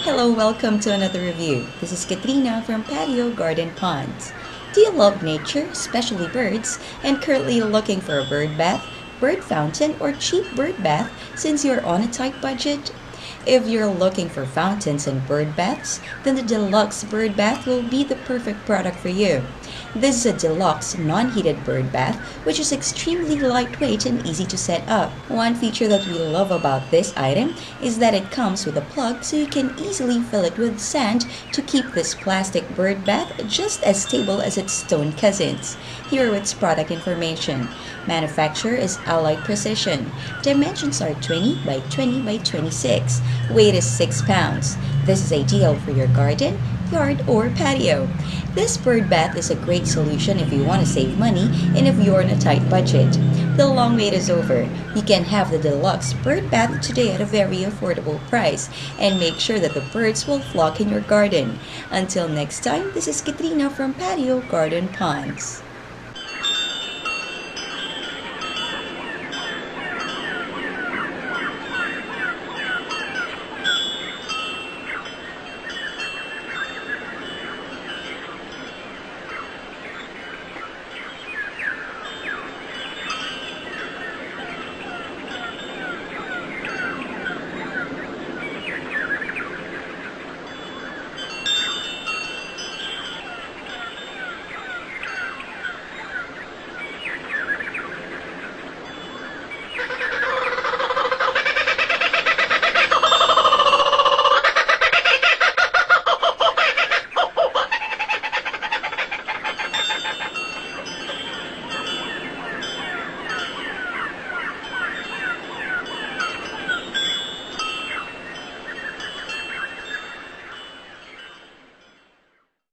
Hello, welcome to another review. This is Katrina from Patio Garden Ponds. Do you love nature, especially birds, and currently looking for a bird bath, bird fountain, or cheap bird bath since you're on a tight budget? If you're looking for fountains and bird baths, then the Deluxe Birdbath will be the perfect product for you. This is a deluxe non-heated bird bath which is extremely lightweight and easy to set up. One feature that we love about this item is that it comes with a plug so you can easily fill it with sand to keep this plastic bird bath just as stable as its stone cousins. Here are its product information. Manufacturer is Allied Precision. Dimensions are 20 by 20 by 26. Weight is 6 pounds. This is ideal for your garden, yard, or patio. This bird bath is a great solution if you want to save money and if you're on a tight budget. The long wait is over. You can have the Deluxe Bird Bath today at a very affordable price and make sure that the birds will flock in your garden. Until next time, this is Katrina from Patio Garden Ponds.